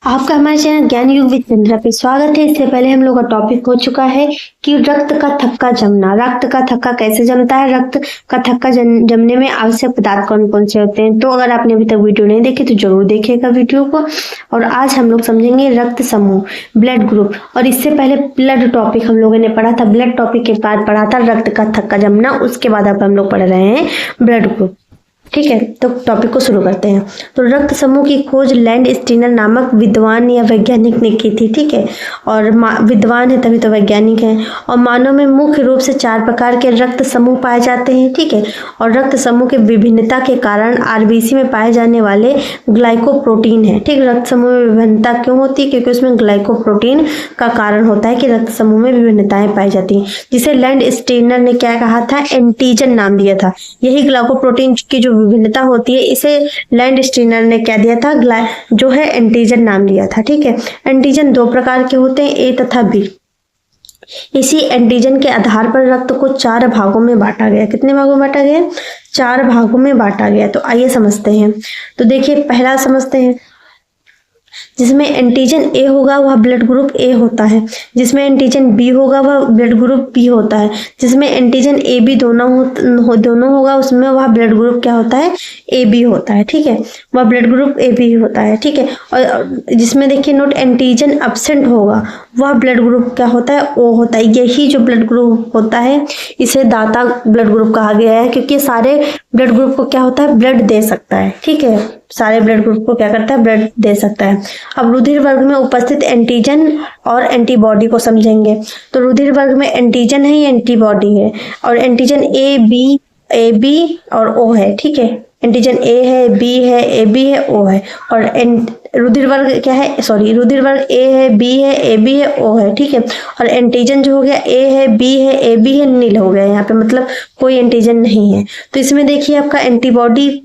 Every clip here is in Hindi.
आपका हमारे चैनल ज्ञान युग विद चंद्रा पे स्वागत है। इससे पहले हम लोग का टॉपिक हो चुका है कि रक्त का थक्का जमना। रक्त का थक्का कैसे जमता है, रक्त का थक्का जमने में आवश्यक पदार्थ कौन कौन से होते हैं। तो अगर आपने अभी तक वीडियो नहीं देखी तो जरूर देखिएगा वीडियो को। और आज हम लोग समझेंगे रक्त समूह, ब्लड ग्रुप। और इससे पहले ब्लड टॉपिक हम लोगों ने पढ़ा था, ब्लड टॉपिक के बाद पढ़ा था रक्त का थक्का जमना। उसके बाद अब हम लोग पढ़ रहे हैं ब्लड ग्रुप। ठीक है, तो टॉपिक को शुरू करते हैं। तो रक्त समूह की खोज लैंड स्टीनर नामक विद्वान या वैज्ञानिक ने की थी। ठीक है, और विद्वान है तभी तो वैज्ञानिक है। और मानव में मुख्य रूप से 4 प्रकार के रक्त समूह पाए जाते हैं। ठीक है, और रक्त समूह के विभिन्नता के कारण आरबीसी में पाए जाने वाले ग्लाइकोप्रोटीन है। ठीक, रक्त समूह में विभिन्नता क्यों होती है? क्योंकि उसमें ग्लाइकोप्रोटीन का कारण होता है कि रक्त समूह में विभिन्नताएं पाई जाती हैं, जिसे लैंड स्टीनर ने क्या कहा था? एंटीजन नाम दिया था। यही ग्लाइकोप्रोटीन की जो विभिन्नता होती है इसे लैंड स्टीनर ने क्या दिया था? जो है एंटीजन नाम दिया था। ठीक है, एंटीजन 2 प्रकार के होते हैं, ए तथा बी। इसी एंटीजन के आधार पर रक्त को 4 भागों में बांटा गया। कितने भागों में बांटा गया? 4 भागों में बांटा गया। तो आइए समझते हैं। तो देखिए, पहला समझते हैं, जिसमें एंटीजन ए होगा वह ब्लड ग्रुप ए होता है। जिसमें एंटीजन बी होगा वह ब्लड ग्रुप बी होता है। जिसमें एंटीजन ए बी दोनों होगा उसमें वह ब्लड ग्रुप क्या होता है? ए बी होता है। ठीक है, वह ब्लड ग्रुप ए बी होता है। ठीक है, और जिसमें देखिए नोट, एंटीजन एब्सेंट होगा वह ब्लड ग्रुप क्या होता है? ओ होता है। यही जो ब्लड ग्रुप होता है इसे दाता ब्लड ग्रुप कहा गया है, क्योंकि सारे ब्लड ग्रुप को क्या होता है? ब्लड दे सकता है। ठीक है, सारे ब्लड ग्रुप को क्या करता है? ब्लड दे सकता है। अब रुधिर वर्ग में उपस्थित एंटीजन और एंटीबॉडी को समझेंगे। तो रुधिर वर्ग में एंटीजन है या एंटीबॉडी है? और एंटीजन ए बी और ओ है। ठीक है, एंटीजन ए है, बी है, ए बी है, ओ है। और रुधिर वर्ग क्या है? रुधिर वर्ग ए है, बी है, ए बी है, ओ है। ठीक है, और एंटीजन जो हो गया ए है, बी है, ए बी है, नील हो गया यहाँ पे, मतलब कोई एंटीजन नहीं है। तो इसमें देखिए आपका एंटीबॉडी,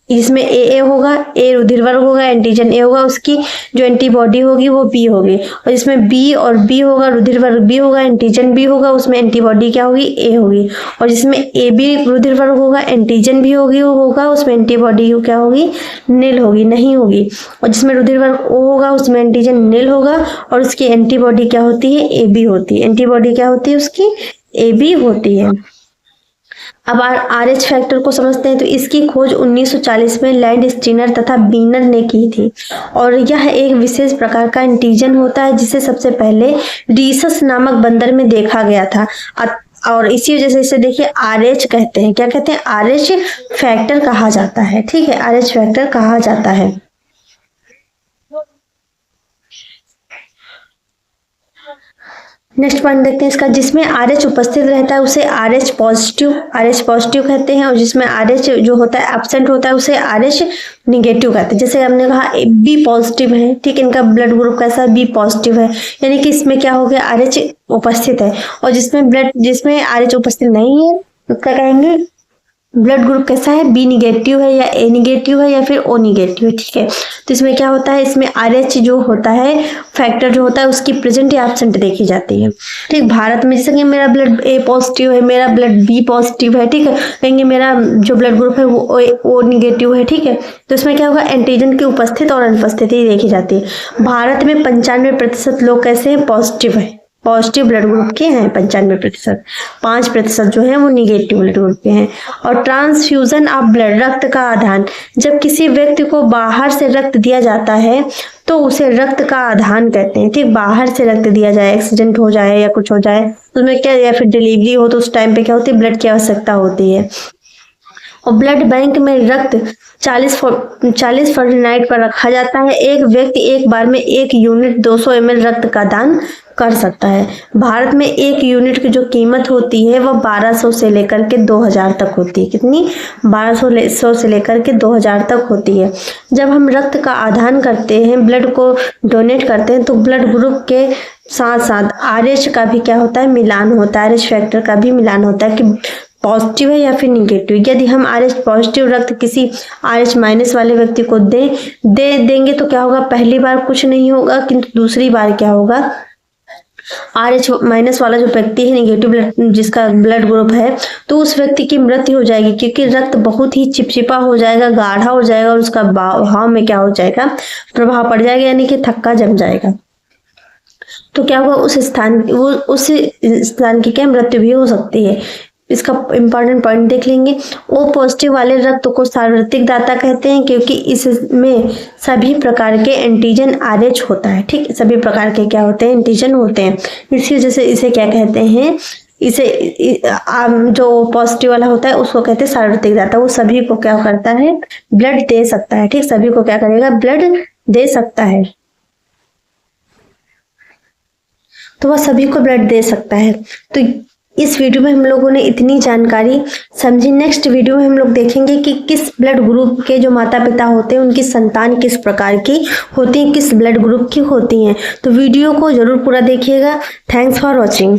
इसमें ए होगा, ए रुधिर वर्ग होगा, एंटीजन ए होगा, उसकी जो एंटीबॉडी होगी वो बी होगी। और इसमें बी और बी होगा, रुधिर वर्ग बी होगा, एंटीजन बी होगा, उसमें एंटीबॉडी क्या होगी? ए होगी। और जिसमें ए बी रुधिर वर्ग होगा, एंटीजन भी होगा, उसमें एंटीबॉडी क्या होगी? नील होगी, नहीं होगी। और जिसमें रुधिर वर्ग ओ होगा उसमें एंटीजन नील होगा और उसकी एंटीबॉडी क्या होती है? ए बी होती है। एंटीबॉडी क्या होती है उसकी? ए बी होती है। अब RH फैक्टर को समझते हैं। तो इसकी खोज 1940 में लैंड स्टीनर तथा बीनर ने की थी। और यह एक विशेष प्रकार का एंटीजन होता है जिसे सबसे पहले रीसस नामक बंदर में देखा गया था। और इसी वजह से इसे देखिए RH कहते हैं। क्या कहते हैं? RH फैक्टर कहा जाता है। ठीक है, RH फैक्टर कहा जाता है। नेक्स्ट पॉइंट देखते हैं इसका, जिसमें RH उपस्थित रहता है उसे RH पॉजिटिव कहते हैं। और जिसमें RH जो होता है एब्सेंट होता है उसे RH निगेटिव कहते हैं। जैसे हमने कहा बी पॉजिटिव है, ठीक है, इनका ब्लड ग्रुप कैसा है? बी पॉजिटिव है, यानी कि इसमें क्या हो गया? RH उपस्थित है। और जिसमें RH उपस्थित नहीं है उसका कहेंगे ब्लड ग्रुप कैसा है? बी निगेटिव है या ए निगेटिव है या फिर ओ निगेटिव है। ठीक है, तो इसमें क्या होता है? इसमें RH जो होता है फैक्टर जो होता है उसकी प्रेजेंट या एब्सेंट देखी जाती है। ठीक, भारत में जैसे कि मेरा ब्लड ए पॉजिटिव है, मेरा ब्लड बी पॉजिटिव है, ठीक है, कहेंगे मेरा जो ब्लड ग्रुप है वो ओ निगेटिव है। ठीक है, तो इसमें क्या होगा? एंटीजन की उपस्थित और अनुपस्थिति देखी जाती है। भारत में 95% लोग कैसे हैं? पॉजिटिव है, पॉजिटिव ब्लड ग्रुप के हैं 95%। 5% जो है वो निगेटिव ब्लड ग्रुप के हैं। और ट्रांसफ्यूजन ऑफ ब्लड, रक्त का आदान, जब किसी व्यक्ति को बाहर से रक्त दिया जाता है तो उसे रक्त का आदान कहते हैं। ठीक, बाहर से रक्त दिया जाए, एक्सीडेंट हो जाए या कुछ हो जाए तो उसमें क्या, या फिर डिलीवरी हो तो उस टाइम पे क्या होती है? ब्लड की आवश्यकता होती है। और ब्लड बैंक में रक्त 40 फॉरनाइट पर रखा जाता है। एक व्यक्ति एक बार में 1 यूनिट 200 ml रक्त का दान कर सकता है। भारत में 1 यूनिट की जो कीमत होती है वह 1200 से लेकर के 2000 तक होती है। कितनी? 1200 से लेकर के 2000 तक होती है। जब हम रक्त का आदान करते हैं, ब्लड को डोनेट करते हैं, तो ब्लड ग्रुप के साथ साथ RH का भी क्या होता है? मिलान होता है। RH फैक्टर का भी मिलान होता है कि पॉजिटिव है या फिर निगेटिव। यदि हम RH पॉजिटिव रक्त किसी RH माइनस वाले व्यक्ति को देंगे तो क्या होगा? पहली बार कुछ नहीं होगा, किंतु दूसरी बार क्या होगा? RH माइनस वाला जो व्यक्ति है, नेगेटिव ब्लड जिसका ब्लड ग्रुप है, तो उस व्यक्ति की मृत्यु हो जाएगी, क्योंकि रक्त बहुत ही चिपचिपा हो जाएगा, गाढ़ा हो जाएगा और उसका बहाव में क्या हो जाएगा, प्रभाव पड़ जाएगा, यानी कि थक्का जम जाएगा। तो क्या होगा, उस स्थान की क्या मृत्यु भी हो सकती है। इसका इंपॉर्टेंट पॉइंट देख लेंगे। ओ पॉजिटिव वाले रक्त को सार्वत्रिक दाता कहते हैं, क्योंकि इसमें सभी प्रकार के एंटीजन RH होता है। ठीक, सभी प्रकार के क्या होते हैं, एंटीजन होते हैं। इसी वजह से इसे क्या कहते हैं, इसे जो पॉजिटिव वाला होता है उसको कहते हैं सार्वत्रिक दाता। वो सभी को क्या करता है, ब्लड दे सकता है। ठीक, सभी को क्या करेगा, ब्लड दे सकता है। तो वह सभी को ब्लड दे सकता है। तो इस वीडियो में हम लोगों ने इतनी जानकारी समझी। नेक्स्ट वीडियो में हम लोग देखेंगे कि किस ब्लड ग्रुप के जो माता पिता होते हैं उनकी संतान किस प्रकार की होती है, किस ब्लड ग्रुप की होती हैं। तो वीडियो को जरूर पूरा देखिएगा। Thanks for watching.